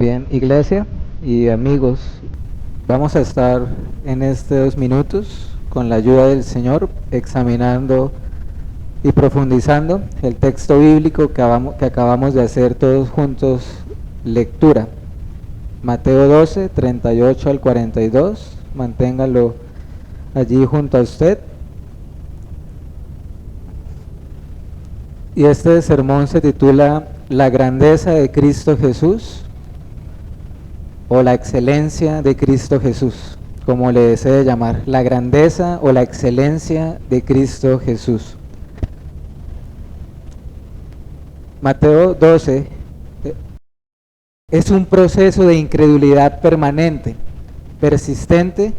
Bien, iglesia y amigos, vamos a estar en estos minutos con la ayuda del Señor examinando y profundizando el texto bíblico que acabamos de hacer todos juntos lectura. Mateo 12, 38 al 42, manténgalo allí junto a usted. Y este sermón se titula La grandeza de Cristo Jesús o la excelencia de Cristo Jesús, como le desee llamar, la grandeza o la excelencia de Cristo Jesús. Mateo 12 es un proceso de incredulidad permanente, persistente,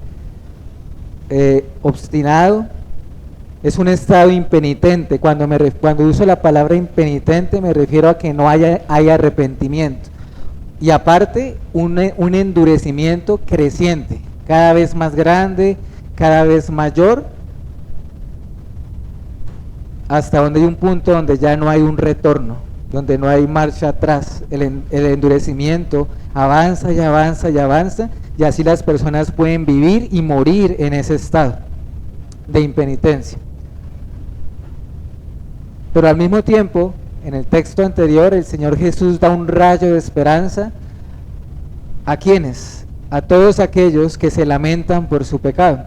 obstinado. Es un estado impenitente. Cuando uso la palabra impenitente me refiero a que no hay arrepentimiento. Y aparte, un endurecimiento creciente, cada vez más grande, cada vez mayor, hasta donde hay un punto donde ya no hay un retorno, donde no hay marcha atrás. El endurecimiento avanza y avanza y avanza, y así las personas pueden vivir y morir en ese estado de impenitencia. Pero al mismo tiempo, en el texto anterior, el Señor Jesús da un rayo de esperanza. ¿A quiénes? A todos aquellos que se lamentan por su pecado.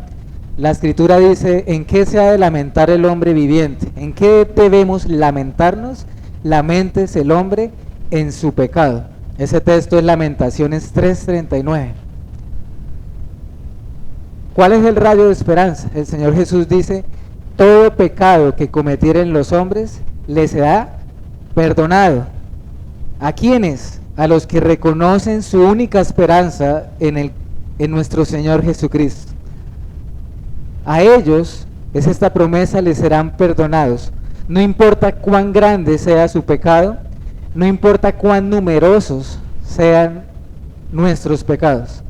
La Escritura dice: ¿en qué se ha de lamentar el hombre viviente? ¿En qué debemos lamentarnos? Laméntese el hombre en su pecado. Ese texto es Lamentaciones 3:39. ¿Cuál es el rayo de esperanza? El Señor Jesús dice: todo pecado que cometieren los hombres les será perdonado. ¿A quiénes? A los que reconocen su única esperanza en nuestro Señor Jesucristo. A ellos es esta promesa: les serán perdonados. No importa cuán grande sea su pecado, no importa cuán numerosos sean nuestros pecados,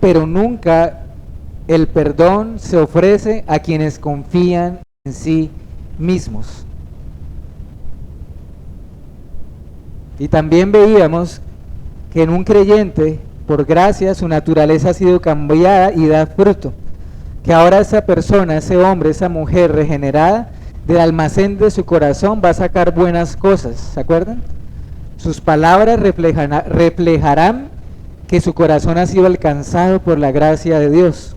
pero nunca el perdón se ofrece a quienes confían en sí mismos. Y también veíamos que en un creyente, por gracia, su naturaleza ha sido cambiada y da fruto. Que ahora esa persona, ese hombre, esa mujer regenerada, del almacén de su corazón va a sacar buenas cosas, ¿se acuerdan? Sus palabras reflejarán que su corazón ha sido alcanzado por la gracia de Dios.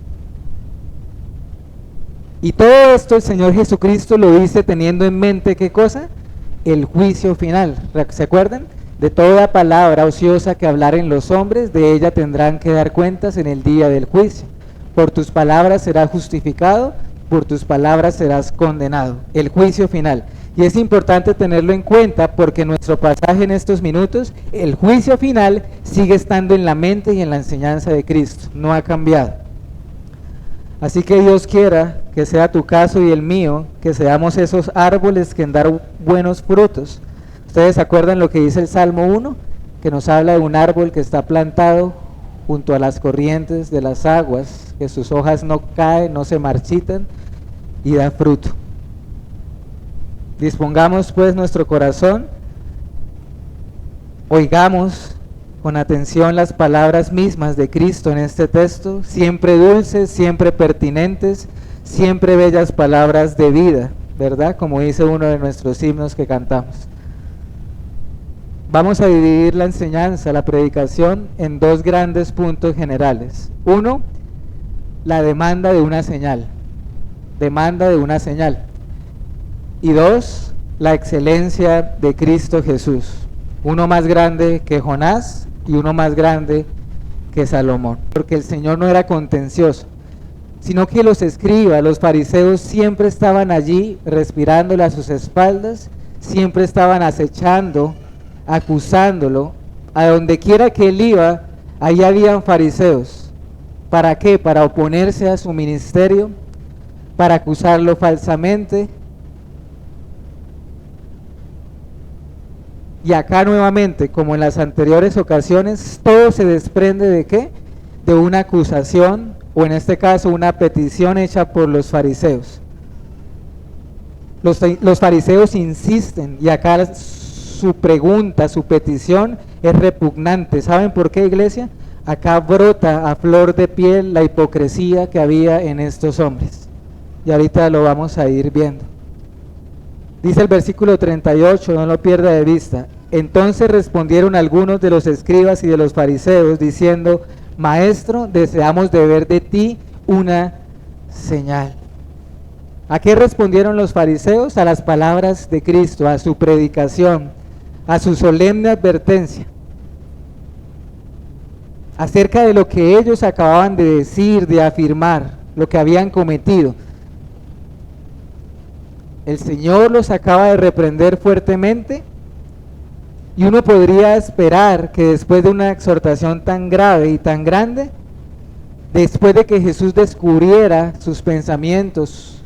Y todo esto el Señor Jesucristo lo dice teniendo en mente, ¿qué cosa? El juicio final. ¿Se acuerdan? De toda palabra ociosa que hablaren los hombres, de ella tendrán que dar cuentas en el día del juicio. Por tus palabras serás justificado, por tus palabras serás condenado. El juicio final. Y es importante tenerlo en cuenta porque nuestro pasaje en estos minutos, el juicio final sigue estando en la mente y en la enseñanza de Cristo. No ha cambiado. Así que Dios quiera que sea tu caso y el mío, que seamos esos árboles que dan buenos frutos. ¿Ustedes se acuerdan lo que dice el Salmo 1? Que nos habla de un árbol que está plantado junto a las corrientes de las aguas, que sus hojas no caen, no se marchitan y da fruto. Dispongamos pues nuestro corazón, oigamos con atención las palabras mismas de Cristo en este texto, siempre dulces, siempre pertinentes, siempre bellas palabras de vida, ¿verdad? Como dice uno de nuestros himnos que cantamos. Vamos a dividir la enseñanza, la predicación, en dos grandes puntos generales. Uno, la demanda de una señal. Demanda de una señal. Y dos, la excelencia de Cristo Jesús. Uno más grande que Jonás y uno más grande que Salomón. Porque el Señor no era contencioso, sino que los escribas, los fariseos, siempre estaban allí respirándole a sus espaldas, siempre estaban acechando, acusándolo. A donde quiera que él iba, ahí habían fariseos. ¿Para qué? Para oponerse a su ministerio, para acusarlo falsamente. Y acá nuevamente, como en las anteriores ocasiones, todo se desprende ¿de qué? De una acusación, o en este caso una petición hecha por los fariseos. Los fariseos insisten, y acá su pregunta, su petición es repugnante. ¿Saben por qué, iglesia? Acá brota a flor de piel la hipocresía que había en estos hombres. Y ahorita lo vamos a ir viendo. Dice el versículo 38, no lo pierda de vista. Entonces respondieron algunos de los escribas y de los fariseos, diciendo: Maestro, deseamos de ver de ti una señal. ¿A qué respondieron los fariseos? A las palabras de Cristo, a su predicación, a su solemne advertencia acerca de lo que ellos acababan de decir, de afirmar, lo que habían cometido. El Señor los acaba de reprender fuertemente y uno podría esperar que después de una exhortación tan grave y tan grande, después de que Jesús descubriera sus pensamientos,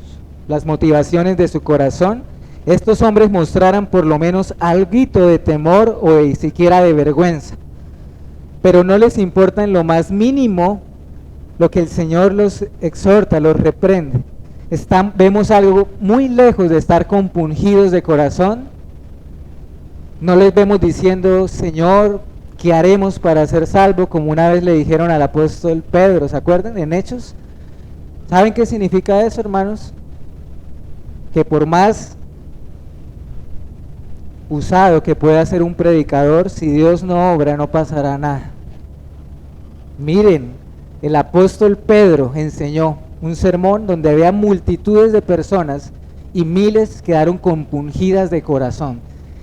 las motivaciones de su corazón, estos hombres mostraran por lo menos alguito de temor o siquiera de vergüenza. Pero no les importa en lo más mínimo lo que el Señor los exhorta, los reprende. Vemos algo muy lejos de estar compungidos de corazón. No les vemos diciendo: Señor, ¿qué haremos para ser salvo? Como una vez le dijeron al apóstol Pedro, ¿se acuerdan? En Hechos. ¿Saben qué significa eso, hermanos? Que por más usado que pueda ser un predicador, si Dios no obra, no pasará nada. Miren, el apóstol Pedro enseñó un sermón donde había multitudes de personas y miles quedaron compungidas de corazón.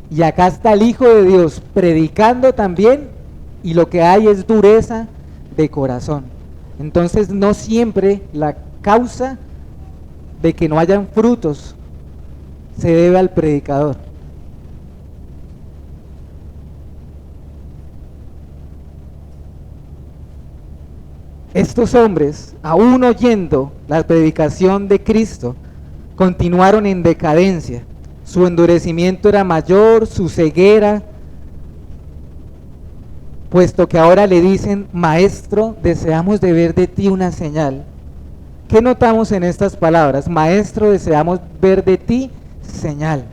Y acá está el Hijo de Dios predicando también, y lo que hay es dureza de corazón. Entonces no siempre la causa de que no hayan frutos se debe al predicador. Estos hombres, aún oyendo la predicación de Cristo, continuaron en decadencia. Su endurecimiento era mayor, su ceguera, puesto que ahora le dicen: Maestro, deseamos de ver de ti una señal. ¿Qué notamos en estas palabras? Maestro, deseamos ver de ti señal.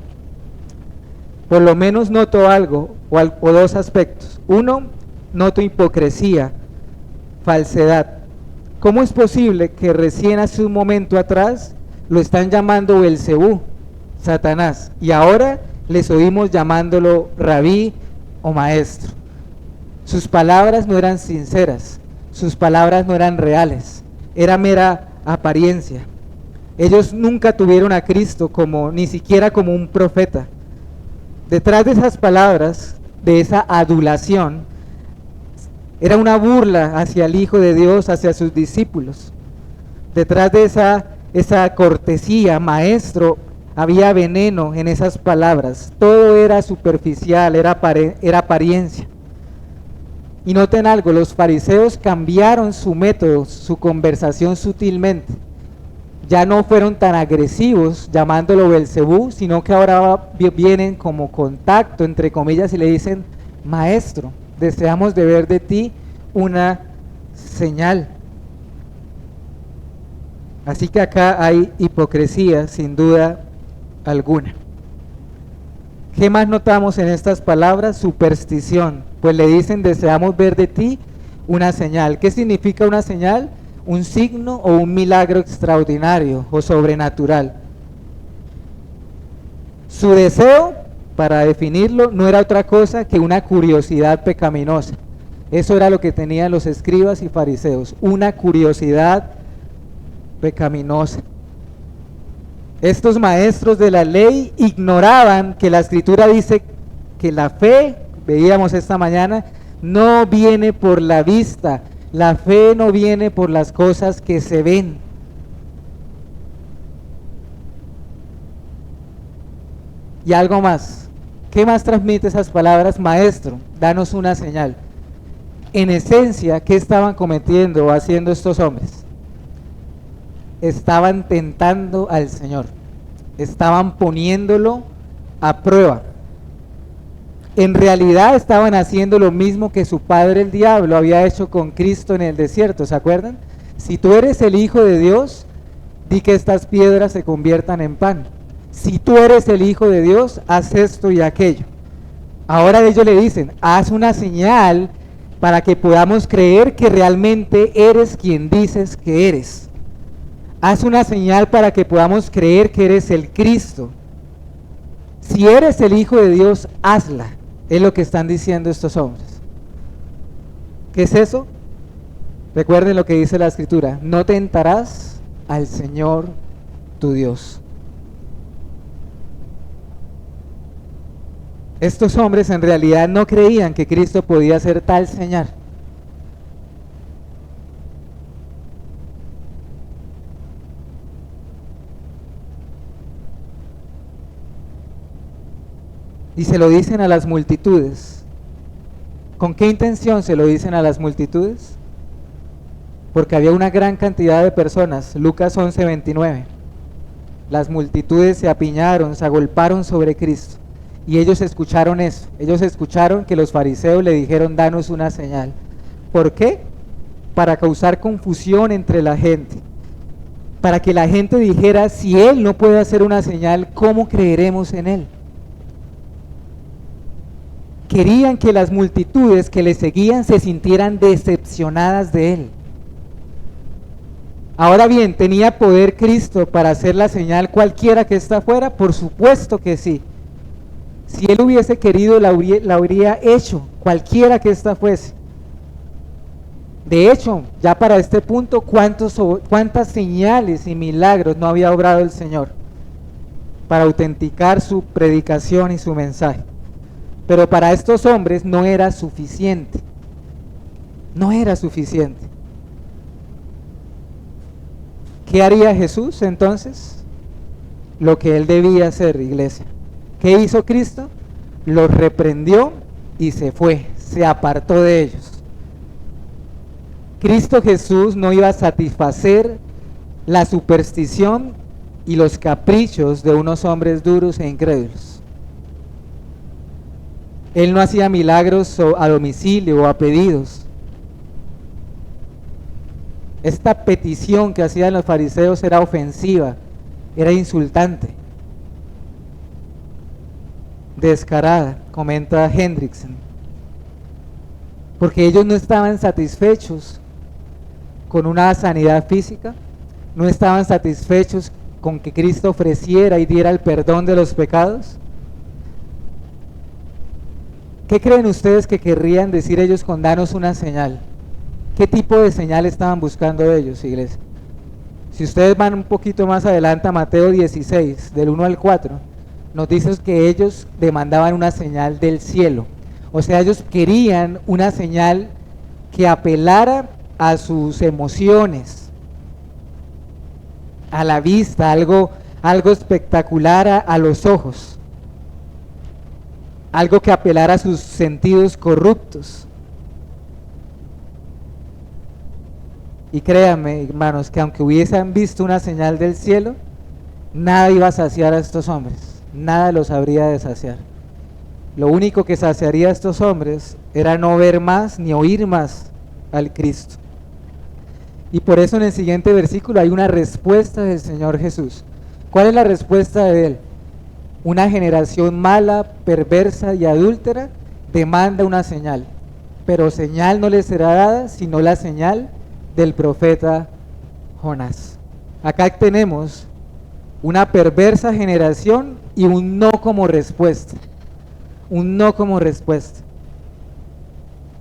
Por lo menos noto algo, o dos aspectos. Uno, noto hipocresía, falsedad. ¿Cómo es posible que recién hace un momento atrás lo están llamando Belcebú, Satanás, y ahora les oímos llamándolo rabí o maestro? Sus palabras no eran sinceras, sus palabras no eran reales, era mera apariencia. Ellos nunca tuvieron a Cristo ni siquiera como un profeta. Detrás de esas palabras, de esa adulación, era una burla hacia el Hijo de Dios, hacia sus discípulos. Detrás de esa cortesía, maestro, había veneno en esas palabras. Todo era superficial, era apariencia. Y noten algo, los fariseos cambiaron su método, su conversación sutilmente. Ya no fueron tan agresivos llamándolo Belcebú, sino que ahora vienen como contacto, entre comillas, y le dicen: Maestro, deseamos de ver de ti una señal. Así que acá hay hipocresía, sin duda alguna. ¿Qué más notamos en estas palabras? Superstición. Pues le dicen: deseamos ver de ti una señal. ¿Qué significa una señal? Un signo o un milagro extraordinario o sobrenatural. Su deseo, para definirlo, no era otra cosa que una curiosidad pecaminosa. Eso era lo que tenían los escribas y fariseos, una curiosidad pecaminosa. Estos maestros de la ley ignoraban que la Escritura dice que la fe, veíamos esta mañana, no viene por la vista, la fe no viene por las cosas que se ven. Y algo más, ¿qué más transmite esas palabras? Maestro, danos una señal. En esencia, ¿qué estaban cometiendo o haciendo estos hombres? Estaban tentando al Señor, estaban poniéndolo a prueba. En realidad estaban haciendo lo mismo que su padre el diablo había hecho con Cristo en el desierto, ¿se acuerdan? Si tú eres el Hijo de Dios, di que estas piedras se conviertan en pan. Si tú eres el Hijo de Dios, haz esto y aquello. Ahora ellos le dicen, haz una señal para que podamos creer que realmente eres quien dices que eres. Haz una señal para que podamos creer que eres el Cristo. Si eres el Hijo de Dios, hazla. Es lo que están diciendo estos hombres. ¿Qué es eso? Recuerden lo que dice la Escritura. No tentarás al Señor tu Dios. Estos hombres en realidad no creían que Cristo podía hacer tal señal. Y se lo dicen a las multitudes. ¿Con qué intención se lo dicen a las multitudes? Porque había una gran cantidad de personas. Lucas 11:29. Las multitudes se apiñaron, se agolparon sobre Cristo. Y ellos escucharon eso. Ellos escucharon que los fariseos le dijeron, danos una señal. ¿Por qué? Para causar confusión entre la gente. Para que la gente dijera, si Él no puede hacer una señal, ¿cómo creeremos en Él? Querían que las multitudes que le seguían se sintieran decepcionadas de Él. Ahora bien, ¿tenía poder Cristo para hacer la señal cualquiera que está afuera? Por supuesto que sí. Si Él hubiese querido, la habría hecho, cualquiera que ésta fuese. De hecho, ya para este punto, ¿cuántas señales y milagros no había obrado el Señor para autenticar su predicación y su mensaje? Pero para estos hombres no era suficiente. No era suficiente. ¿Qué haría Jesús entonces? Lo que Él debía hacer, iglesia. ¿Qué hizo Cristo? Los reprendió y se fue, se apartó de ellos. Cristo Jesús no iba a satisfacer la superstición y los caprichos de unos hombres duros e incrédulos. Él no hacía milagros a domicilio o a pedidos. Esta petición que hacían los fariseos era ofensiva, era insultante, descarada, comenta Hendrickson, porque ellos no estaban satisfechos con una sanidad física, no estaban satisfechos con que Cristo ofreciera y diera el perdón de los pecados. ¿Qué creen ustedes que querrían decir ellos con danos una señal? ¿Qué tipo de señal estaban buscando ellos, iglesia? Si ustedes van un poquito más adelante a Mateo 16, del 1 al 4, nos dice que ellos demandaban una señal del cielo. O sea, ellos querían una señal que apelara a sus emociones, a la vista, algo espectacular a los ojos, algo que apelara a sus sentidos corruptos. Y créanme, hermanos, que aunque hubiesen visto una señal del cielo, nada iba a saciar a estos hombres, nada los habría de saciar. Lo único que saciaría a estos hombres era no ver más ni oír más al Cristo. Y por eso en el siguiente versículo hay una respuesta del Señor Jesús. ¿Cuál es la respuesta de Él? Una generación mala, perversa y adúltera demanda una señal, pero señal no le será dada sino la señal del profeta Jonás. Acá tenemos una perversa generación y un no como respuesta. Un no como respuesta.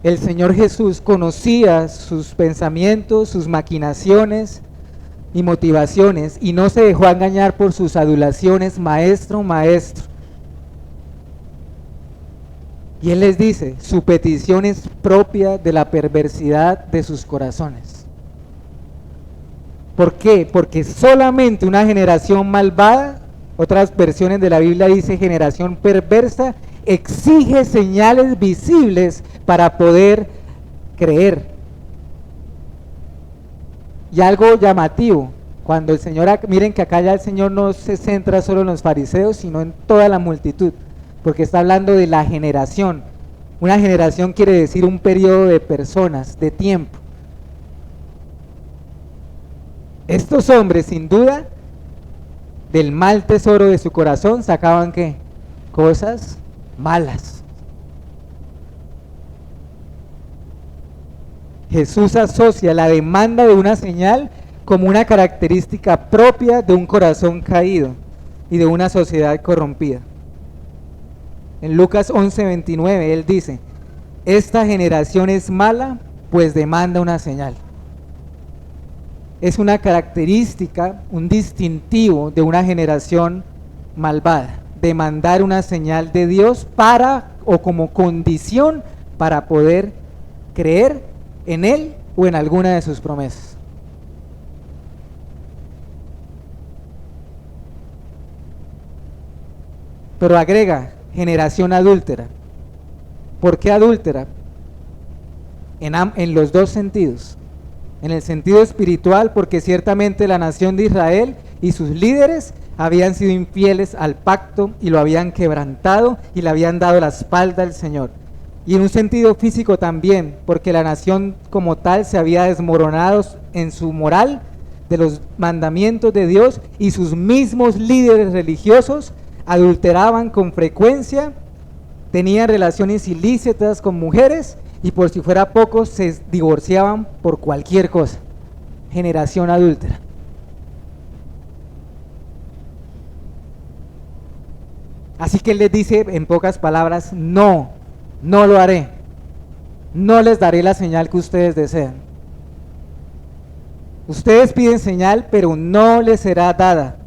El Señor Jesús conocía sus pensamientos, sus maquinaciones y motivaciones y no se dejó engañar por sus adulaciones, maestro, maestro. Y Él les dice, su petición es propia de la perversidad de sus corazones. ¿Por qué? Porque solamente una generación malvada, otras versiones de la Biblia dice generación perversa, exige señales visibles para poder creer. Y algo llamativo, cuando el Señor, miren que acá ya el Señor no se centra solo en los fariseos, sino en toda la multitud, porque está hablando de la generación. Una generación quiere decir un periodo de personas, de tiempo. Estos hombres, sin duda, del mal tesoro de su corazón sacaban ¿qué? Cosas malas, Jesús asocia la demanda de una señal como una característica propia de un corazón caído y de una sociedad corrompida. En Lucas 11:29 él dice: esta generación es mala, pues demanda una señal. Es una característica, un distintivo de una generación malvada, demandar una señal de Dios para o como condición para poder creer en Él o en alguna de sus promesas. Pero agrega, generación adúltera. ¿Por qué adúltera? En los dos sentidos. En el sentido espiritual, porque ciertamente la nación de Israel y sus líderes habían sido infieles al pacto y lo habían quebrantado y le habían dado la espalda al Señor. Y en un sentido físico también, porque la nación como tal se había desmoronado en su moral de los mandamientos de Dios, y sus mismos líderes religiosos adulteraban con frecuencia, tenían relaciones ilícitas con mujeres, y por si fuera poco se divorciaban por cualquier cosa. Generación adúltera. Así que él les dice en pocas palabras: no lo haré, no les daré la señal que ustedes desean. Ustedes piden señal, pero no les será dada.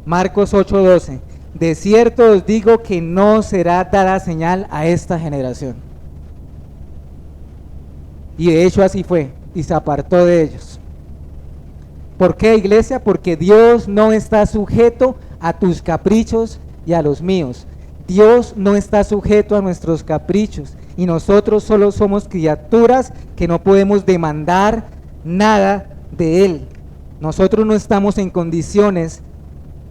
Marcos 8:12: de cierto os digo que no será dada señal a esta generación. Y de hecho así fue, y se apartó de ellos. ¿Por qué, iglesia? Porque Dios no está sujeto a tus caprichos y a los míos. Dios no está sujeto a nuestros caprichos, y nosotros solo somos criaturas que no podemos demandar nada de Él. Nosotros no estamos en condiciones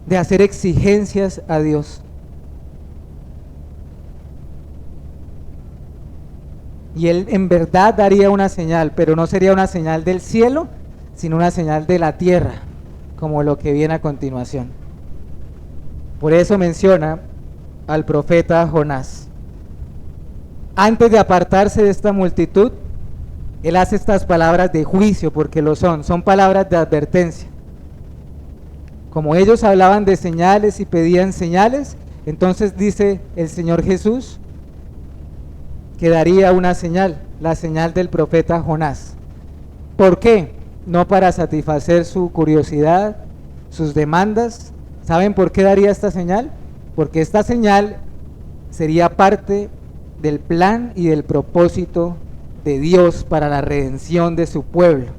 de hacer exigencias a Dios. Y Él en verdad daría una señal, pero no sería una señal del cielo, sino una señal de la tierra, como lo que viene a continuación. Por eso menciona al profeta Jonás. Antes de apartarse de esta multitud, él hace estas palabras de juicio, porque lo son palabras de advertencia. Como ellos hablaban de señales y pedían señales, entonces dice el Señor Jesús que daría una señal, la señal del profeta Jonás. ¿Por qué? No para satisfacer su curiosidad, sus demandas. ¿Saben por qué daría esta señal? Porque esta señal sería parte del plan y del propósito de Dios para la redención de su pueblo.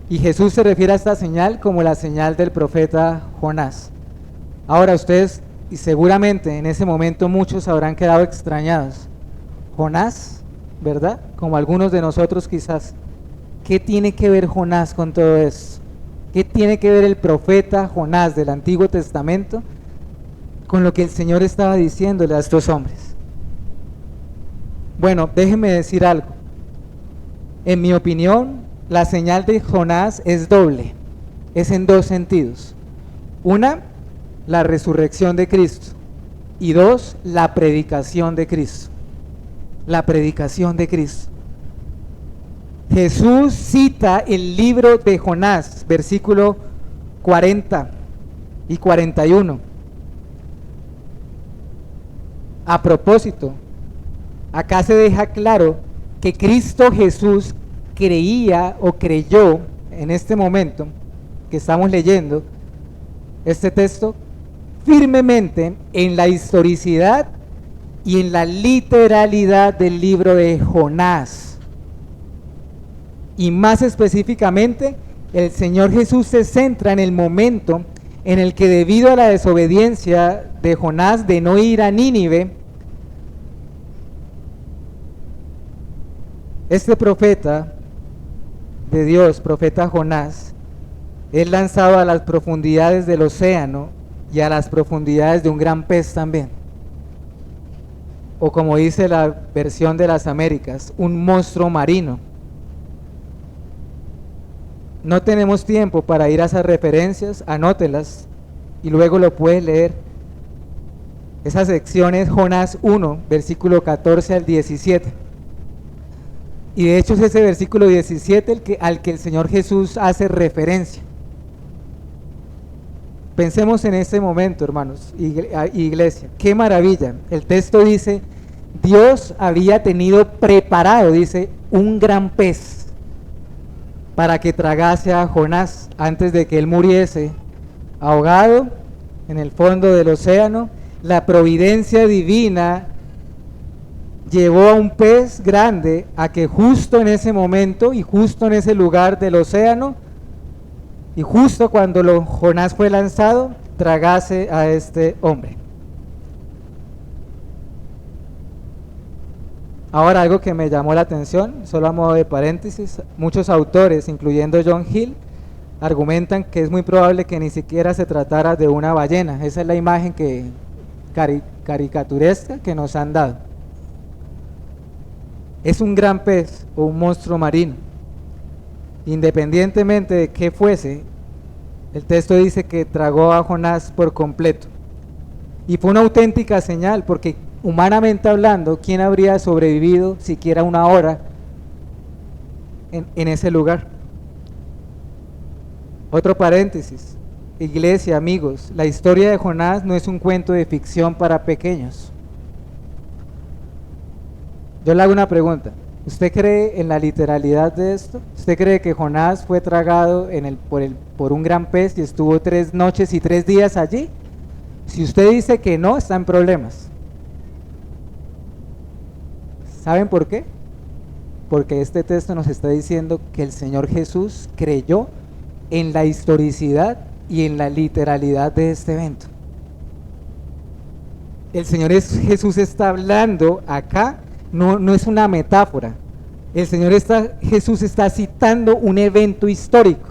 Y Jesús se refiere a esta señal como la señal del profeta Jonás. Ahora ustedes, y seguramente en ese momento muchos habrán quedado extrañados. Jonás, ¿verdad? Como algunos de nosotros quizás. ¿Qué tiene que ver Jonás con todo esto? ¿Qué tiene que ver el profeta Jonás del Antiguo Testamento con lo que el Señor estaba diciéndole a estos hombres? Bueno, déjenme decir algo. En mi opinión, la señal de Jonás es doble. Es en dos sentidos. Una, la resurrección de Cristo. Y dos, la predicación de Cristo. La predicación de Cristo. Jesús cita el libro de Jonás, versículo 40 y 41. A propósito, acá se deja claro que Cristo Jesús creía o creyó en este momento que estamos leyendo este texto firmemente en la historicidad y en la literalidad del libro de Jonás. Y más específicamente, el Señor Jesús se centra en el momento en el que, debido a la desobediencia de Jonás de no ir a Nínive, este profeta de Dios, profeta Jonás, es lanzado a las profundidades del océano y a las profundidades de un gran pez también. O como dice la versión de las Américas, un monstruo marino. No tenemos tiempo para ir a esas referencias, anótelas y luego lo puedes leer. Esa sección es Jonás 1, versículo 14 al 17. Y de hecho es ese versículo 17 al que el Señor Jesús hace referencia. Pensemos en este momento, hermanos, iglesia, qué maravilla. El texto dice, Dios había tenido preparado, dice, un gran pez para que tragase a Jonás antes de que él muriese ahogado en el fondo del océano. La providencia divina llevó a un pez grande a que justo en ese momento y justo en ese lugar del océano y justo cuando Jonás fue lanzado, tragase a este hombre. Ahora, algo que me llamó la atención, solo a modo de paréntesis, muchos autores, incluyendo John Hill, argumentan que es muy probable que ni siquiera se tratara de una ballena. Esa es la imagen caricaturesca que nos han dado. Es un gran pez o un monstruo marino. Independientemente de qué fuese, el texto dice que tragó a Jonás por completo. Y fue una auténtica señal, porque humanamente hablando, ¿quién habría sobrevivido siquiera una hora en ese lugar? Otro paréntesis, iglesia, amigos, la historia de Jonás no es un cuento de ficción para pequeños. Yo le hago una pregunta. ¿Usted cree en la literalidad de esto? ¿Usted cree que Jonás fue tragado por un gran pez y estuvo 3 noches y 3 días allí? Si usted dice que no, está en problemas. ¿Saben por qué? Porque este texto nos está diciendo que el Señor Jesús creyó en la historicidad y en la literalidad de este evento. El Señor Jesús está hablando acá. No es una metáfora. El Señor Jesús está citando un evento histórico.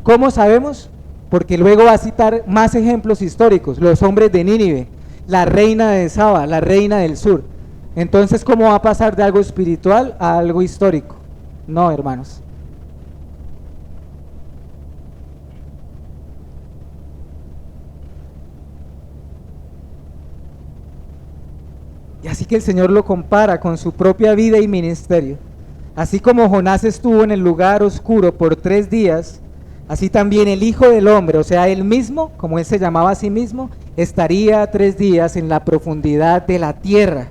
¿Cómo sabemos? Porque luego va a citar más ejemplos históricos. Los hombres de Nínive, la reina de Saba, la reina del sur. Entonces, ¿cómo va a pasar de algo espiritual a algo histórico? No, hermanos. Y así que el Señor lo compara con su propia vida y ministerio. Así como Jonás estuvo en el lugar oscuro por 3 días, así también el Hijo del Hombre, o sea, él mismo, como él se llamaba a sí mismo, estaría 3 días en la profundidad de la tierra.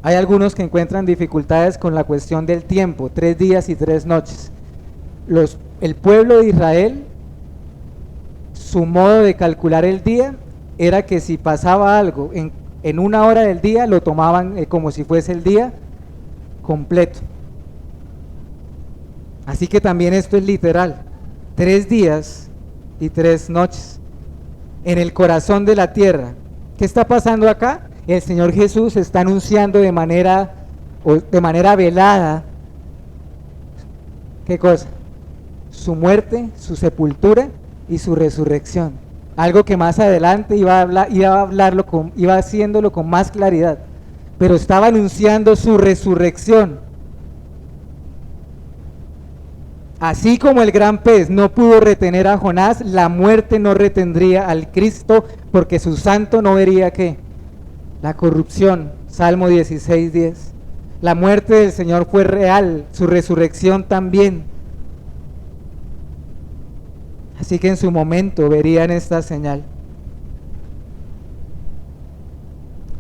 Hay algunos que encuentran dificultades con la cuestión del tiempo, 3 días y 3 noches. El pueblo de Israel, su modo de calcular el día era que si pasaba algo en 1 hora del día, lo tomaban como si fuese el día completo. Así que también esto es literal, 3 días y 3 noches en el corazón de la tierra. ¿Qué está pasando acá? El Señor Jesús está anunciando de manera velada, ¿qué cosa? Su muerte, su sepultura y su resurrección. Algo que más adelante iba haciéndolo con más claridad, pero estaba anunciando su resurrección. Así como el gran pez no pudo retener a Jonás, la muerte no retendría al Cristo, porque su santo no vería ¿qué? La corrupción. Salmo 16:10. La muerte del Señor fue real, su resurrección también. Así que en su momento verían esta señal.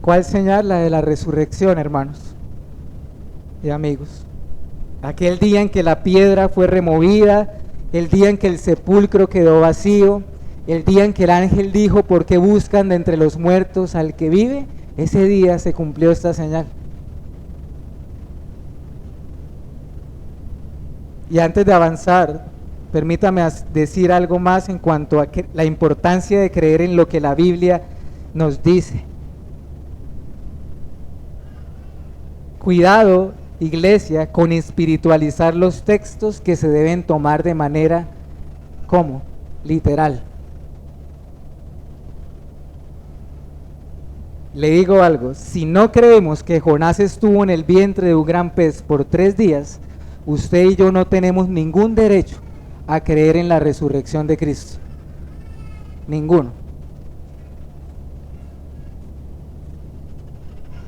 ¿Cuál señal? La de la resurrección, hermanos y amigos. Aquel día en que la piedra fue removida, el día en que el sepulcro quedó vacío, el día en que el ángel dijo, ¿por qué buscan de entre los muertos al que vive? Ese día se cumplió esta señal. Y antes de avanzar, permítame decir algo más en cuanto a la importancia de creer en lo que la Biblia nos dice. Cuidado, iglesia, con espiritualizar los textos que se deben tomar de manera, ¿cómo? Literal. Le digo algo, si no creemos que Jonás estuvo en el vientre de un gran pez por 3 días, usted y yo no tenemos ningún derecho a creer en la resurrección de Cristo. Ninguno.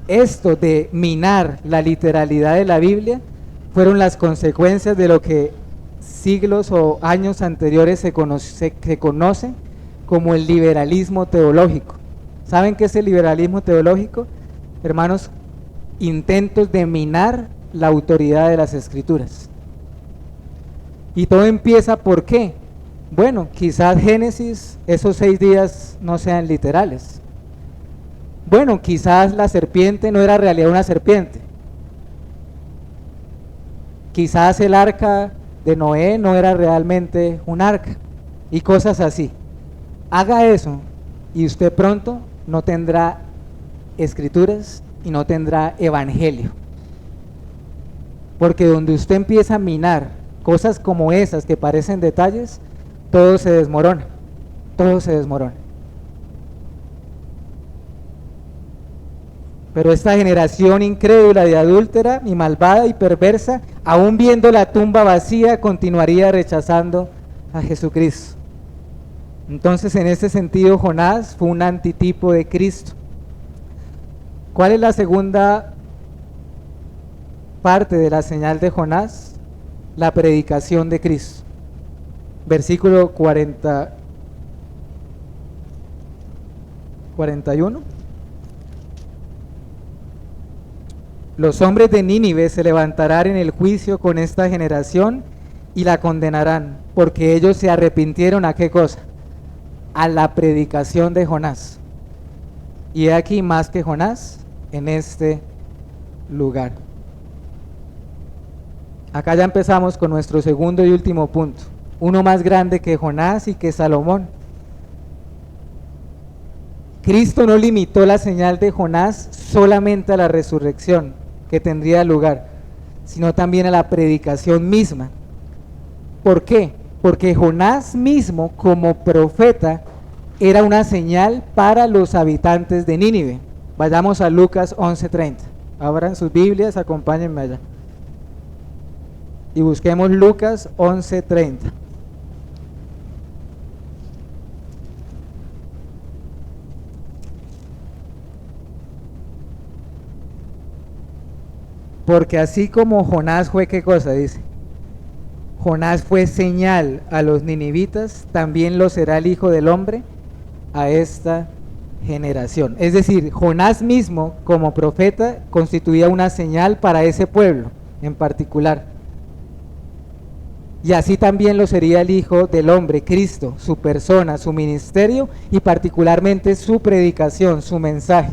esto de minar la literalidad de la Biblia fueron las consecuencias de lo que siglos o años anteriores se conoce como el liberalismo teológico. ¿Saben qué es el liberalismo teológico? Hermanos, intentos de minar la autoridad de las Escrituras. Y todo empieza ¿por qué? Bueno, quizás Génesis, esos 6 días no sean literales. Bueno, quizás la serpiente no era en realidad una serpiente. Quizás el arca de Noé no era realmente un arca. Y cosas así. Haga eso y usted pronto no tendrá escrituras y no tendrá evangelio. Porque donde usted empieza a minar cosas como esas que parecen detalles, todo se desmorona, todo se desmorona. Pero esta generación incrédula y adúltera y malvada y perversa, aún viendo la tumba vacía, continuaría rechazando a Jesucristo. Entonces, en ese sentido, Jonás fue un antitipo de Cristo. ¿Cuál es la segunda parte de la señal de Jonás? La predicación de Cristo. Versículo 41. Los hombres de Nínive se levantarán en el juicio con esta generación y la condenarán, porque ellos se arrepintieron ¿a qué cosa? A la predicación de Jonás. Y he aquí más que Jonás en este lugar. Acá ya empezamos con nuestro segundo y último punto. Uno más grande que Jonás y que Salomón. Cristo no limitó la señal de Jonás solamente a la resurrección que tendría lugar, sino también a la predicación misma. ¿Por qué? Porque Jonás mismo, como profeta, era una señal para los habitantes de Nínive. Vayamos a Lucas 11:30. Abran sus Biblias, acompáñenme allá. Y busquemos Lucas 11:30. Porque así como Jonás fue, ¿qué cosa dice? Jonás fue señal a los ninivitas, también lo será el Hijo del Hombre a esta generación. Es decir, Jonás mismo como profeta constituía una señal para ese pueblo en particular. Y así también lo sería el Hijo del Hombre, Cristo, su persona, su ministerio y particularmente su predicación, su mensaje.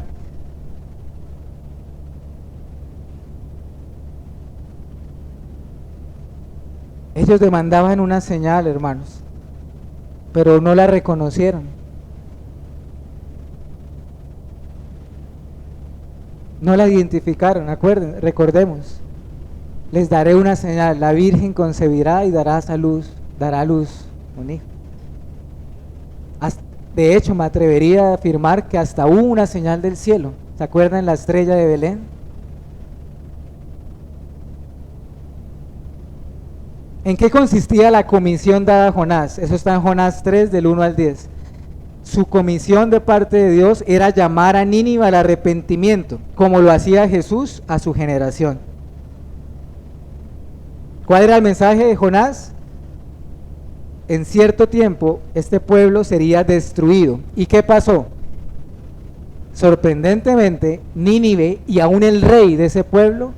Ellos demandaban una señal, hermanos, pero no la reconocieron. No la identificaron, recordemos. Les daré una señal, la Virgen concebirá y dará a luz un hijo. De hecho, me atrevería a afirmar que hasta hubo una señal del cielo. ¿Se acuerdan la estrella de Belén? ¿En qué consistía la comisión dada a Jonás? Eso está en Jonás 3, del 1 al 10. Su comisión de parte de Dios era llamar a Nínive al arrepentimiento, como lo hacía Jesús a su generación. ¿Cuál era el mensaje de Jonás? En cierto tiempo este pueblo sería destruido. ¿Y qué pasó? Sorprendentemente, Nínive y aún el rey de ese pueblo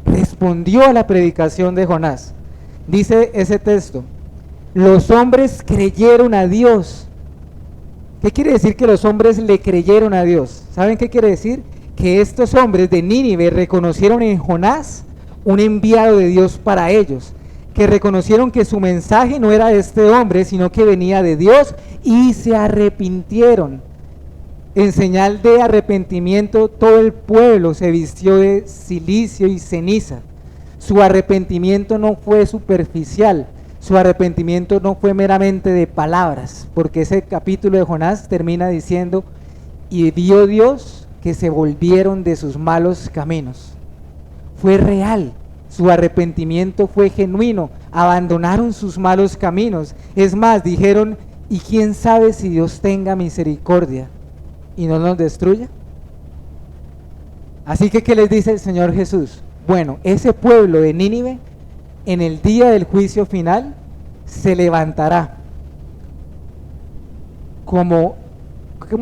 respondió a la predicación de Jonás. Dice ese texto: los hombres creyeron a Dios. ¿Qué quiere decir que los hombres le creyeron a Dios? ¿Saben qué quiere decir? Que estos hombres de Nínive reconocieron en Jonás un enviado de Dios para ellos, que reconocieron que su mensaje no era de este hombre, sino que venía de Dios, y se arrepintieron. En señal de arrepentimiento, todo el pueblo se vistió de cilicio y ceniza. Su arrepentimiento no fue superficial, su arrepentimiento no fue meramente de palabras, porque ese capítulo de Jonás termina diciendo: y vio Dios que se volvieron de sus malos caminos. Fue real, su arrepentimiento fue genuino, abandonaron sus malos caminos. Es más, dijeron: y quién sabe si Dios tenga misericordia y no nos destruya. Así que, ¿qué les dice el Señor Jesús? Bueno, ese pueblo de Nínive, en el día del juicio final, se levantará. ¿Cómo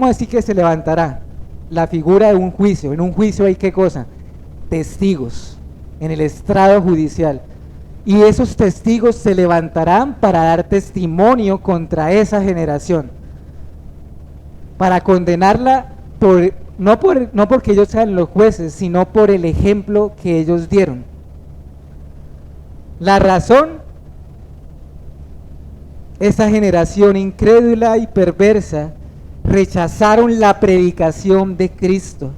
decir que se levantará? La figura de un juicio. En un juicio hay ¿qué cosa? Testigos, en el estrado judicial. Y esos testigos se levantarán para dar testimonio contra esa generación, para condenarla no porque ellos sean los jueces, sino por el ejemplo que ellos dieron. La razón, esa generación incrédula y perversa rechazaron la predicación de Cristo,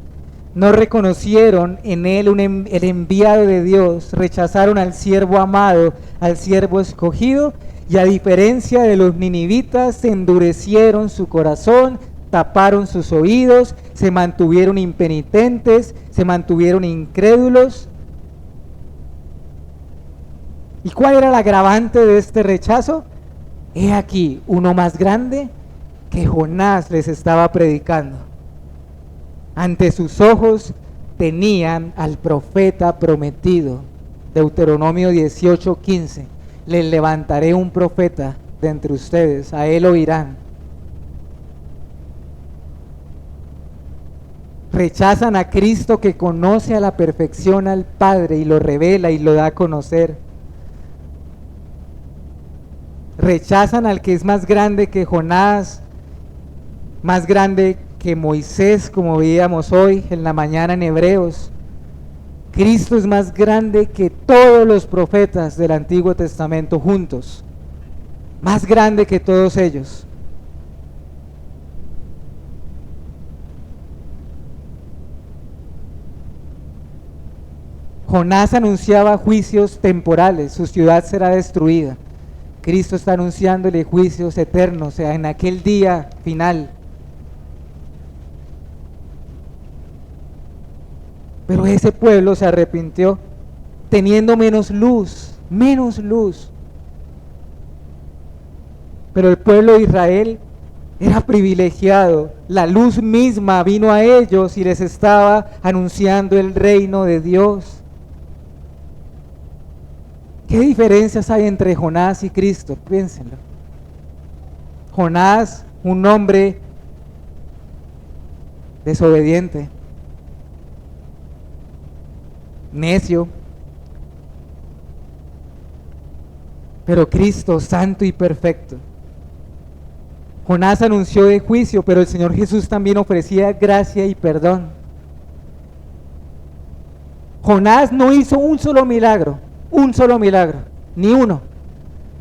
no reconocieron en él el enviado de Dios, rechazaron al siervo amado, al siervo escogido, y a diferencia de los ninivitas, endurecieron su corazón, taparon sus oídos, se mantuvieron impenitentes, se mantuvieron incrédulos. ¿Y cuál era el agravante de este rechazo? He aquí uno más grande que Jonás les estaba predicando. Ante sus ojos tenían al profeta prometido. Deuteronomio 18:15. Les levantaré un profeta de entre ustedes, a él oirán. Rechazan a Cristo, que conoce a la perfección al Padre y lo revela y lo da a conocer. Rechazan al que es más grande que Jonás, más grande que Moisés, como veíamos hoy en la mañana en Hebreos. Cristo es más grande que todos los profetas del Antiguo Testamento juntos, más grande que todos ellos. Jonás anunciaba juicios temporales, su ciudad será destruida. Cristo está anunciándole juicios eternos, o sea, en aquel día final. Pero ese pueblo se arrepintió, teniendo menos luz. Pero el pueblo de Israel era privilegiado. La luz misma vino a ellos y les estaba anunciando el reino de Dios. ¿Qué diferencias hay entre Jonás y Cristo? Piénsenlo. Jonás, un hombre desobediente, necio, pero Cristo santo y perfecto. Jonás anunció de juicio, pero el Señor Jesús también ofrecía gracia y perdón. Jonás no hizo un solo milagro, ni uno,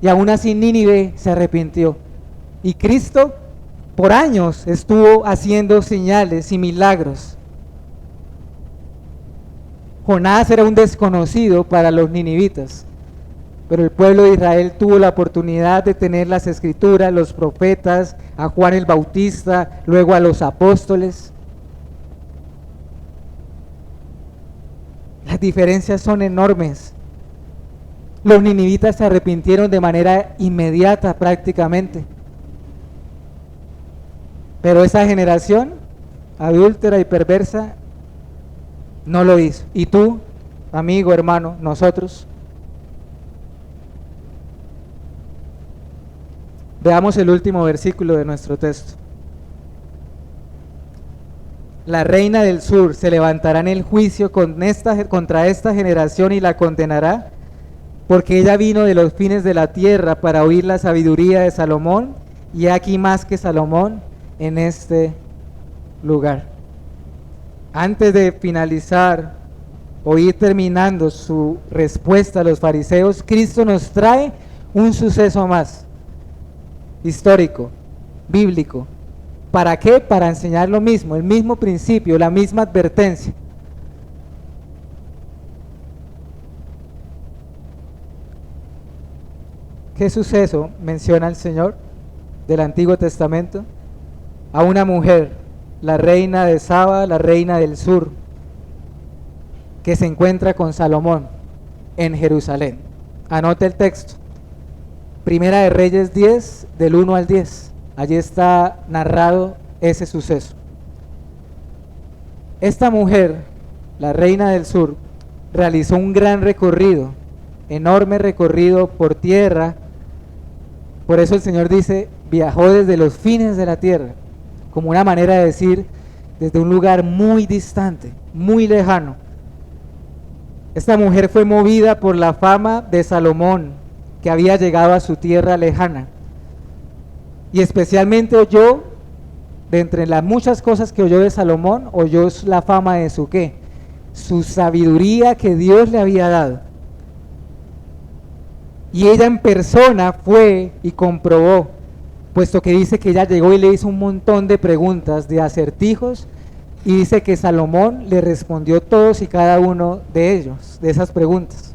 y aún así Nínive se arrepintió. Y Cristo por años estuvo haciendo señales y milagros. Jonás era un desconocido para los ninivitas, pero el pueblo de Israel tuvo la oportunidad de tener las escrituras, los profetas, a Juan el Bautista, luego a los apóstoles. Las diferencias son enormes. Los ninivitas se arrepintieron de manera inmediata prácticamente, pero esa generación adúltera y perversa no lo hizo. Y tú, amigo, hermano, nosotros. Veamos el último versículo de nuestro texto. La reina del sur se levantará en el juicio contra esta generación y la condenará, porque ella vino de los fines de la tierra para oír la sabiduría de Salomón, y aquí más que Salomón en este lugar. Antes de finalizar o ir terminando su respuesta a los fariseos, Cristo nos trae un suceso más, histórico, bíblico. ¿Para qué? Para enseñar lo mismo, el mismo principio, la misma advertencia. ¿Qué suceso menciona el Señor del Antiguo Testamento? A una mujer, la reina de Saba, la reina del sur, que se encuentra con Salomón en Jerusalén. Anote el texto. Primera de Reyes 10, del 1 al 10. Allí está narrado ese suceso. Esta mujer, la reina del sur, realizó un gran recorrido, enorme recorrido por tierra. Por eso el Señor dice, viajó desde los fines de la tierra, como una manera de decir, desde un lugar muy distante, muy lejano. Esta mujer fue movida por la fama de Salomón, que había llegado a su tierra lejana. Y especialmente oyó, de entre las muchas cosas que oyó de Salomón, oyó la fama de su ¿qué? Su sabiduría que Dios le había dado. Y ella en persona fue y comprobó, puesto que dice que ella llegó y le hizo un montón de preguntas, de acertijos, y dice que Salomón le respondió todos y cada uno de ellos, de esas preguntas.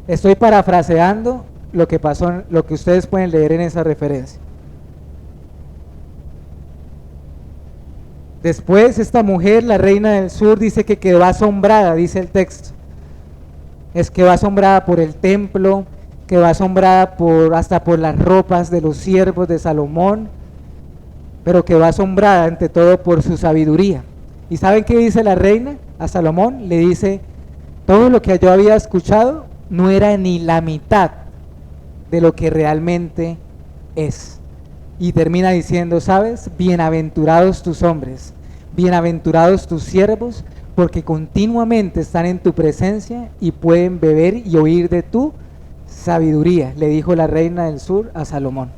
Estoy parafraseando lo que pasó, lo que ustedes pueden leer en esa referencia. Después esta mujer, la reina del sur, dice que quedó asombrada, dice el texto. Es que va asombrada por el templo, que va asombrada hasta por las ropas de los siervos de Salomón, pero que va asombrada ante todo por su sabiduría. ¿Y saben qué dice la reina a Salomón? Le dice, todo lo que yo había escuchado no era ni la mitad de lo que realmente es. Y termina diciendo, ¿sabes? Bienaventurados tus hombres, bienaventurados tus siervos, porque continuamente están en tu presencia y pueden beber y oír de tu sabiduría, le dijo la reina del sur a Salomón.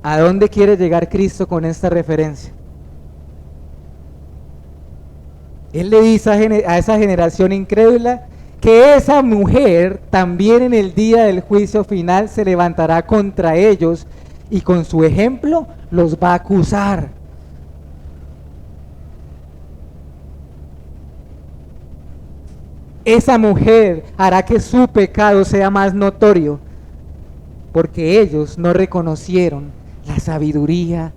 ¿A dónde quiere llegar Cristo con esta referencia? Él le dice a esa generación incrédula que esa mujer también en el día del juicio final se levantará contra ellos y con su ejemplo los va a acusar. Esa mujer hará que su pecado sea más notorio, porque ellos no reconocieron la sabiduría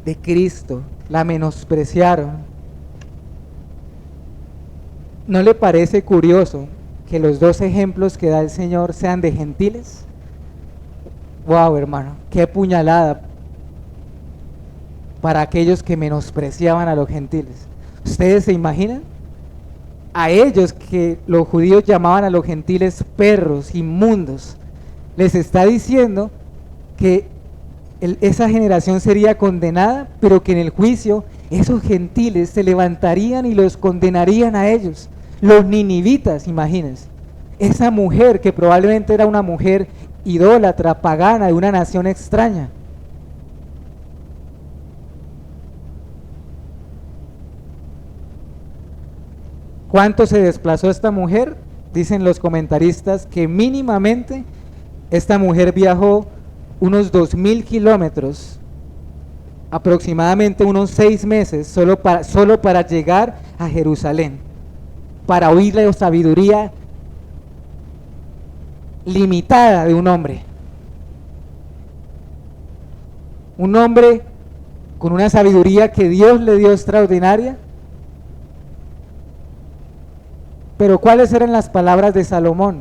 de Cristo, la menospreciaron. ¿No le parece curioso que los dos ejemplos que da el Señor sean de gentiles? Wow, hermano, qué puñalada para aquellos que menospreciaban a los gentiles. ¿Ustedes se imaginan? A ellos que los judíos llamaban a los gentiles perros, inmundos, les está diciendo que esa generación sería condenada, pero que en el juicio esos gentiles se levantarían y los condenarían a ellos. Los ninivitas, imagínense, esa mujer que probablemente era una mujer idólatra, pagana, de una nación extraña. ¿Cuánto se desplazó esta mujer? Dicen los comentaristas que mínimamente esta mujer viajó unos 2000 kilómetros, aproximadamente unos 6 meses, solo para llegar a Jerusalén, para oír la sabiduría limitada de un hombre. Un hombre con una sabiduría que Dios le dio extraordinaria. Pero ¿cuáles eran las palabras de Salomón?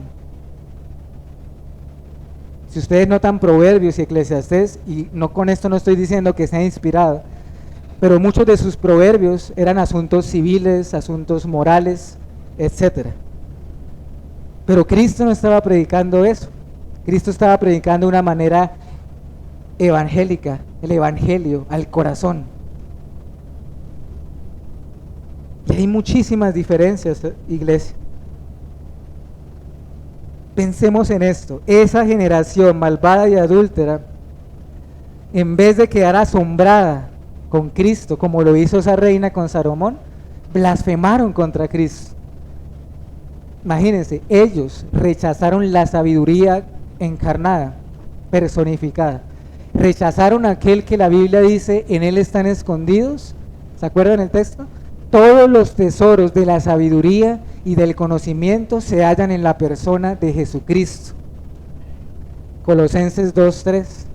Si ustedes notan Proverbios y Eclesiastés, y no con esto no estoy diciendo que sea inspirado, pero muchos de sus proverbios eran asuntos civiles, asuntos morales, etcétera. Pero Cristo no estaba predicando eso. Cristo estaba predicando de una manera evangélica, el evangelio al corazón. Y hay muchísimas diferencias, iglesia. Pensemos en esto. Esa generación malvada y adúltera, en vez de quedar asombrada con Cristo, como lo hizo esa reina con Salomón, blasfemaron contra Cristo. Imagínense, ellos rechazaron la sabiduría encarnada, personificada. Rechazaron aquel que la Biblia dice, en él están escondidos. ¿Se acuerdan el texto? Todos los tesoros de la sabiduría y del conocimiento se hallan en la persona de Jesucristo. Colosenses 2:3.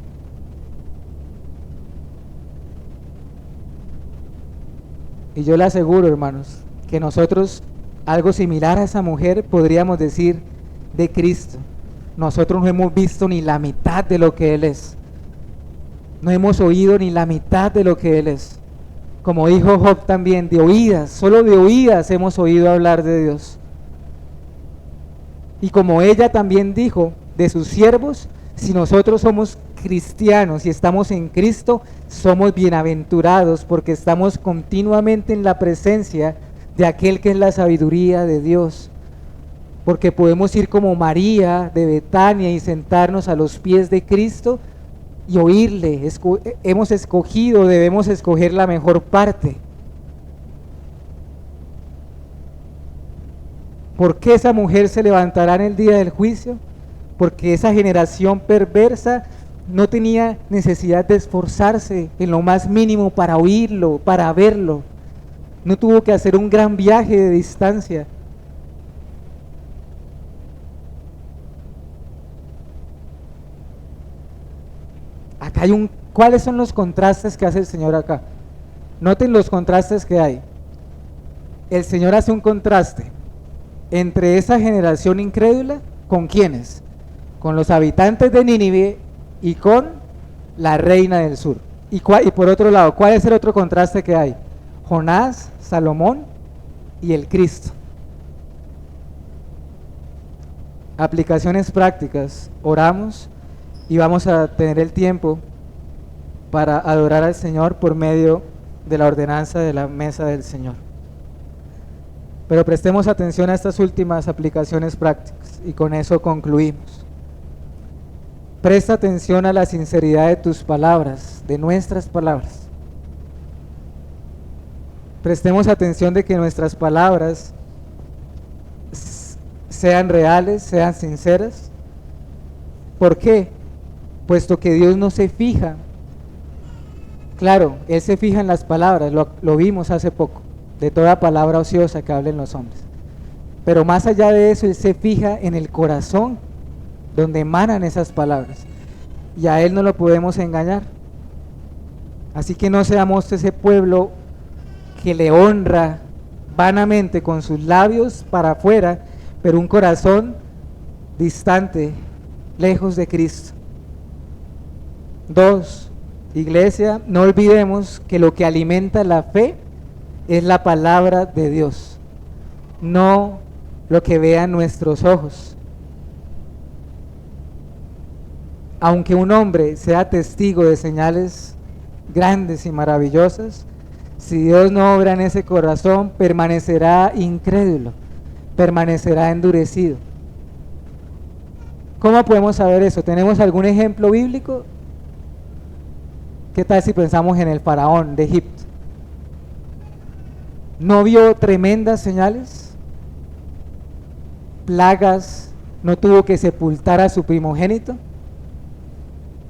Y yo le aseguro, hermanos, que nosotros, algo similar a esa mujer, podríamos decir de Cristo. Nosotros no hemos visto ni la mitad de lo que Él es. No hemos oído ni la mitad de lo que Él es. como dijo Job también, de oídas, solo de oídas hemos oído hablar de Dios. Y como ella también dijo de sus siervos, si nosotros somos cristianos y estamos en Cristo, somos bienaventurados porque estamos continuamente en la presencia de aquel que es la sabiduría de Dios. Porque podemos ir como María de Betania y sentarnos a los pies de Cristo y oírle. Hemos escogido, debemos escoger la mejor parte. ¿Por qué esa mujer se levantará en el día del juicio? Porque esa generación perversa no tenía necesidad de esforzarse en lo más mínimo para oírlo, para verlo. No tuvo que hacer un gran viaje de distancia. Acá hay ¿cuáles son los contrastes que hace el Señor acá? Noten los contrastes que hay. El Señor hace un contraste entre esa generación incrédula, ¿con quiénes? Con los habitantes de Nínive y con la reina del sur. Y por otro lado, ¿cuál es el otro contraste que hay? Jonás, Salomón y el Cristo. Aplicaciones prácticas. Oramos y vamos a tener el tiempo para adorar al Señor por medio de la ordenanza de la mesa del Señor. Pero prestemos atención a estas últimas aplicaciones prácticas y con eso concluimos. Presta atención a la sinceridad de tus palabras, de nuestras palabras. Prestemos atención de que nuestras palabras sean reales, sean sinceras. ¿Por qué? Puesto que Dios no se fija. Claro, Él se fija en las palabras, lo vimos hace poco, de toda palabra ociosa que hablen los hombres. Pero más allá de eso, Él se fija en el corazón donde emanan esas palabras. Y a Él no lo podemos engañar. Así que no seamos ese pueblo que le honra vanamente con sus labios para afuera, pero un corazón distante, lejos de Cristo. 2. Iglesia, no olvidemos que lo que alimenta la fe es la palabra de Dios, no lo que vean nuestros ojos. Aunque un hombre sea testigo de señales grandes y maravillosas, si Dios no obra en ese corazón, permanecerá incrédulo, permanecerá endurecido. ¿Cómo podemos saber eso? ¿Tenemos algún ejemplo bíblico? ¿Qué tal si pensamos en el faraón de Egipto? ¿No vio tremendas señales? ¿Plagas? ¿No tuvo que sepultar a su primogénito?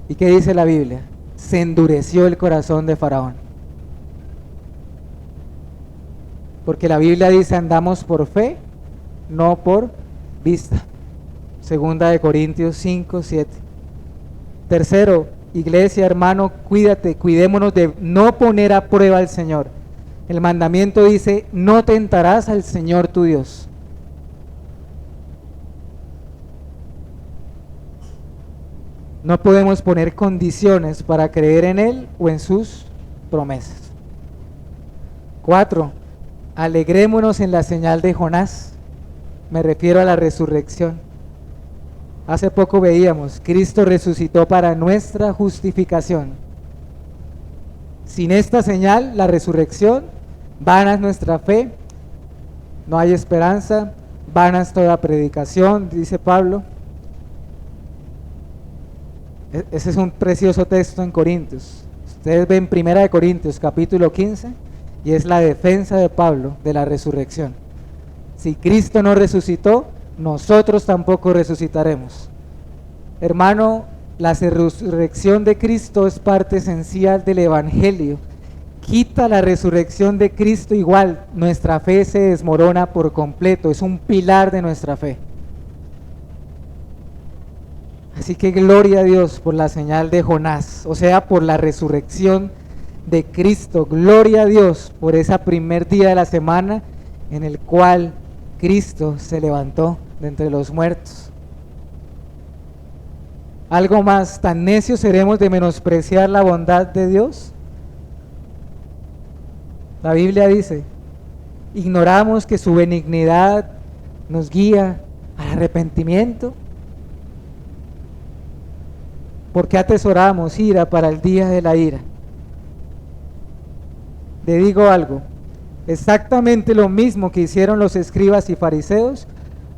¿Y qué dice la Biblia? Se endureció el corazón de Faraón. Porque la Biblia dice andamos por fe, no por vista. 2 Corintios 5, 7. Tercero, iglesia, hermano, cuídate, cuidémonos de no poner a prueba al Señor. El mandamiento dice, no tentarás al Señor tu Dios. No podemos poner condiciones para creer en Él o en sus promesas. 4. Alegrémonos en la señal de Jonás. Me refiero a la resurrección. Hace poco veíamos, Cristo resucitó para nuestra justificación. Sin esta señal, la resurrección, vana es nuestra fe, no hay esperanza, vana es toda predicación, dice Pablo. Ese es un precioso texto en Corintios. Ustedes ven 1 Corintios capítulo 15 y es la defensa de Pablo de la resurrección. Si Cristo no resucitó, nosotros tampoco resucitaremos. Hermano, la resurrección de Cristo es parte esencial del Evangelio. Quita la resurrección de Cristo, igual nuestra fe se desmorona por completo, es un pilar de nuestra fe. Así que gloria a Dios por la señal de Jonás, o sea, por la resurrección de Cristo. Gloria a Dios por ese primer día de la semana en el cual Cristo se levantó de entre los muertos. Algo más, ¿tan necios seremos de menospreciar la bondad de Dios? La Biblia dice, ignoramos que su benignidad nos guía al arrepentimiento. ¿Por qué atesoramos ira para el día de la ira? Le digo algo, exactamente lo mismo que hicieron los escribas y fariseos,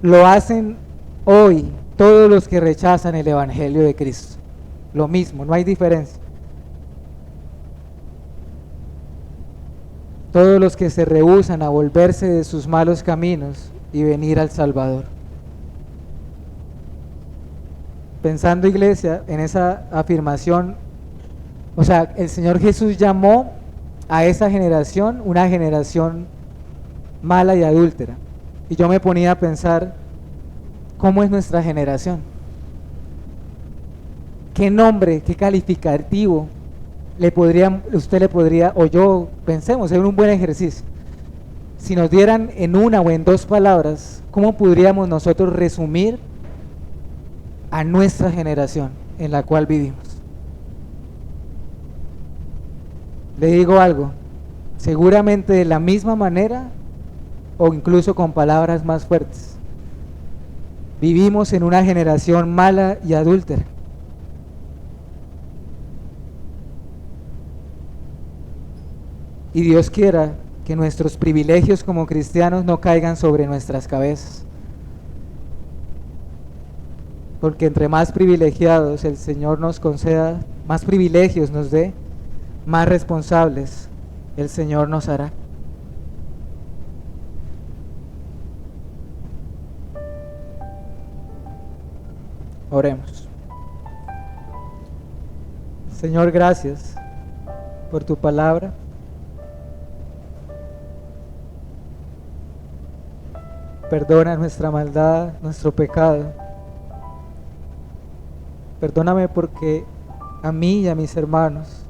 lo hacen hoy todos los que rechazan el Evangelio de Cristo. Lo mismo, no hay diferencia. Todos los que se rehúsan a volverse de sus malos caminos y venir al Salvador. Pensando, iglesia, en esa afirmación, o sea, el Señor Jesús llamó a esa generación una generación mala y adúltera. Y yo me ponía a pensar, ¿cómo es nuestra generación? ¿Qué nombre, qué calificativo usted le podría, o yo, pensemos, en un buen ejercicio? Si nos dieran en una o en dos palabras, ¿cómo podríamos nosotros resumir a nuestra generación en la cual vivimos? Le digo algo, seguramente de la misma manera o incluso con palabras más fuertes. Vivimos en una generación mala y adúltera. Y Dios quiera que nuestros privilegios como cristianos no caigan sobre nuestras cabezas. Porque entre más privilegiados el Señor nos conceda, más privilegios nos dé, más responsables el Señor nos hará. Oremos. Señor, gracias por tu palabra. Perdona nuestra maldad, nuestro pecado. Perdóname porque a mí y a mis hermanos,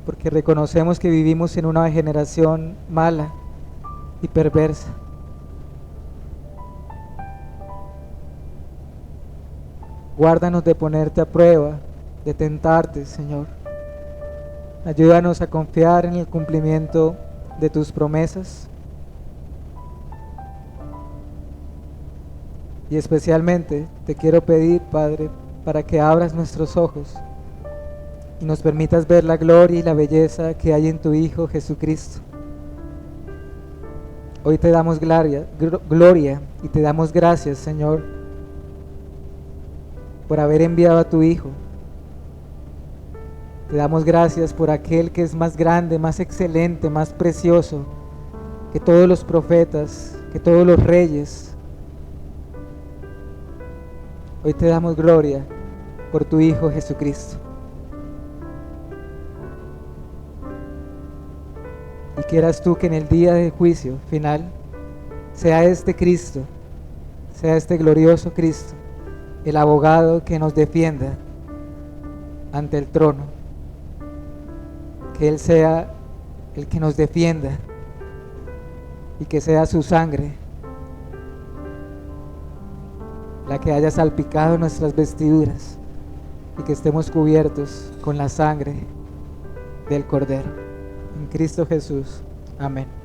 porque reconocemos que vivimos en una generación mala y perversa. Guárdanos de ponerte a prueba, de tentarte, Señor. Ayúdanos a confiar en el cumplimiento de tus promesas. Y especialmente te quiero pedir, Padre, para que abras nuestros ojos y nos permitas ver la gloria y la belleza que hay en tu Hijo Jesucristo. Hoy te damos gloria y te damos gracias, Señor, por haber enviado a tu Hijo. Te damos gracias por aquel que es más grande, más excelente, más precioso que todos los profetas, que todos los reyes. Hoy te damos gloria por tu Hijo Jesucristo. Y quieras tú que en el día del juicio final sea este Cristo, sea este glorioso Cristo, el abogado que nos defienda ante el trono. Que Él sea el que nos defienda y que sea su sangre la que haya salpicado nuestras vestiduras y que estemos cubiertos con la sangre del Cordero. En Cristo Jesús. Amén.